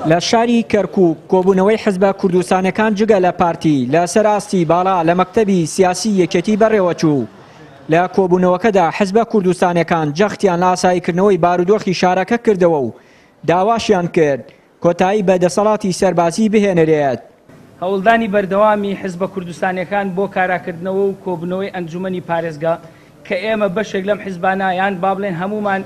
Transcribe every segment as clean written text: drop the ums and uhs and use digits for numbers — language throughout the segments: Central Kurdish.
لە شاری کەرکووک کۆبوونەوەی حیزبە کوردستانەکان جگە لە پارتی لە سەراستی باڵا لە مەکتەبی سیاسی یەکێتی بەڕێوە چوو. لە کۆبوونەوەکەدا حیزبە کوردستانەکان جەختیان لە ئاساییکردنەوەی بارودۆخی شارەکە کردەوە و داواشیان کرد کۆتایی بە دەسەڵاتی سەربازی بهێنرێت. هەوڵدانی بەردەوامی حیزبە کوردستانەکان بۆ کاراکردنەوە و کۆبوونەوەی ئەنجومەنی پارێزگا کە ئێمە بەشێک لەم حیزبانە یان با بڵێن هەمومان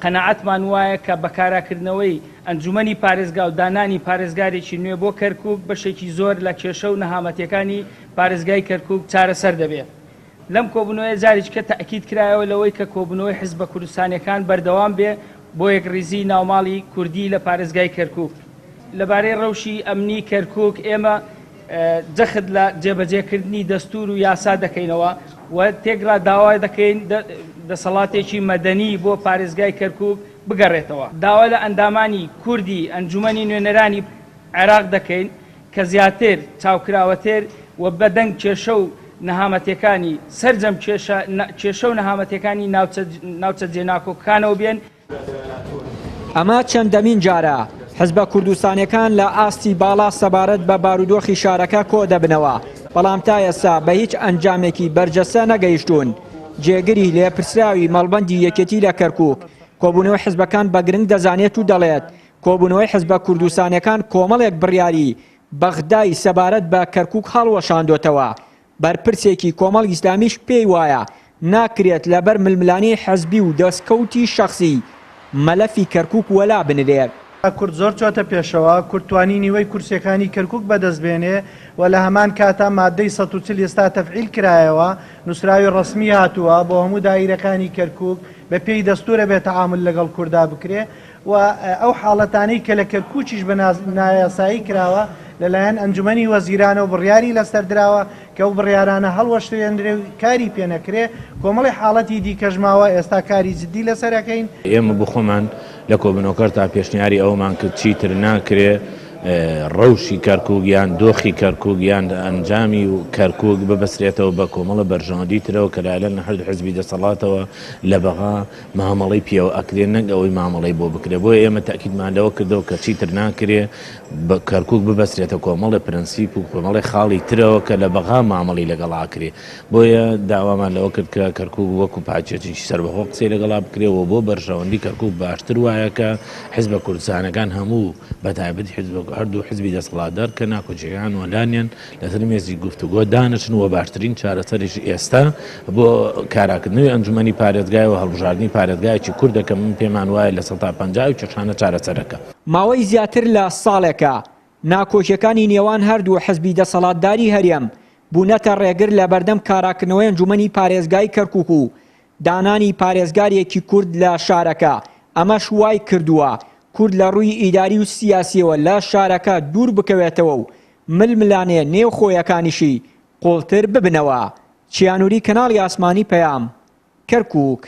قەنەعەتمان وایە کە بەکاراکردنەوەی ئەنجومەنی پارێزگا و دانانی پارێزگارێکی نوێ بۆ کەرکووک بەشێکی زۆر لە کێشە و نەهامەتیەکانی پارێزگای کەرکووک چارەسەر دەبێت. لەم کۆبوونەوەی جارێککە تاکید کرایەوە لەوەی کە کۆبوونەوەی حیزبە کوردستانەکان بەردەوام بێ بۆ یەکڕیزی ناوماڵی کوردی لە پارێزگای کەرکووک. لەبارەی ڕەوشی ئەمنی کەرکووک ئێمە جەخت لە جێبەجێکردنی دەستور و یاسا دەکەینەوە و تێگرا داوای دەکەین دەسەڵاتێکی مەدەنی بۆ پارێزگای کەرکووک بگەڕێتەوە. داوا لە ئەندامانی کوردی ئەنجومەنی نوێنەرانی عێراق دەکەین کە زیاتر چاوکراوەتر و بەدەنگ کێشە و نەهامەتیەکانی سەرجەم کێشە و نەهامەتیەکانی ناوچە جێناکۆکەکانەوە بێن. ئەمە چەندەمین جارە حیزبە کوردستانەکان لە ئاستی باڵا سەبارەت بە بارودۆخی شارەکە کۆ دەبنەوە، بەڵام تا ئێستا بە هیچ ئەنجامێکی بەرجەستە نەگەیشتون. جێگری لێپرسراوی مەڵبەندی یەکێتی لە کەرکووک کۆبوونەوەی حیزبەکان بە گرنگ دەزانێت و دەڵێت کۆبوونەوەی حیزبە کوردستانەکان کۆمەڵێک بڕیاری بەغدای سەبارەت بە کەرکووک هەڵوەشاندۆتەوە. بەرپرسێکی کۆمەڵ ئیسلامیش پێی وایە ناکرێت لەبەر ململانی حەزبی و دەستکەوتی شەخصی مەلەفی کەرکووک وەلا بنرێت. کورد زۆر چۆتە پێشەوە، کورتوانی نیوەی کورسەکانی کەرکووک بەدەستبێنێ و لە هەمان کاتا مادەی 140 ئێستا تەفعیل کرایەوە، نووسراوی ڕسمی هاتووە بۆ هەموو دایرەکانی کەرکووک بە پێی دەستورە بێت تەعامل لەگەڵ کووردا بکرێ و ئەو حاڵەتانەی کە لە کەرکووکیش بە نایاسایی کراوە لەلایەن ئەنجومەنی وەزیرانە و بڕیاری لەسەردراوە کە ئەو بڕیارانە هەڵوەشتێنرێ و کاری پێنەکرێ. کۆمەڵی حاڵەتی دیکەژماوە ئێستا کاری جددی لەسەرەکەین. ئێمە بخۆمان لە کۆبوونەوەکە تا پێشنیاری ئەومان کرد چیتر ناکرێ ڕەوشی کەرکووک یان دۆخی کەرکووک یان ئەنجامی و کەرکووک ببەسرێتەوە بە کۆمەڵە بەرژەوەندی ترەوە کە لایەن هەردوو حیزبی دەسەڵاتەوە لە بەغا مامەڵەی پێوە ئەکرێن نەک ئەوەی مامەڵەی بۆ بکرێ. بۆیە ئێمە تاکیدمان لەوە کردەوە کە چیتر ناکرێ بە کەرکووک ببەسرێتە کۆمەڵە پرەنسیپ و کۆمەڵی خاڵی ترەوە کە لە بەغا مامەڵی لەگەڵاکرێ. بۆیە داوامان لەوە کرد کە کەرکووک وەکو پاچێتی سەربەخۆ قسەی لەگەڵا بکرێەوە بۆ بەرژەوەندی کەرکووک باشتر وایە کە حیزبە کوردستانەکان هەموو بەتایبەتی هەردوو حیزبی دەسەڵاتدار کە ناکۆچیەکان وەلانیان لەسەر مێزی گفتوگۆ دانشن و باشترین چارەسەریش ئێستا بۆ کاراکردنەوەی ئەنجومەنی پارێزگای و هەڵبژاردننی پارێزگایکی کوردەکە من پێمان وایە لە 150 کێشانە چارەسەرەکە. ماوەی زیاتر لە ساڵێکە ناکۆچیەکانی نێوان هەردوو حیزبی دەسەڵاتداری هەرێم بوونەتە ڕێگر لە بەردەم کاراکردنەوەی ئەنجومەنی پارێزگای کەرکووک و دانانی پارێزگارێکی کورد لە شارەکە. ئەمەش وای کردووە کورد لە ڕووی ئیداری و سیاسیەوە لە شارەکە دوور بکەوێتەوە و ململانێ نێو خۆیەکانیشی قوڵتر ببنەوە. چیانووری کەناڵی ئاسمانی پەیام، کەرکووک.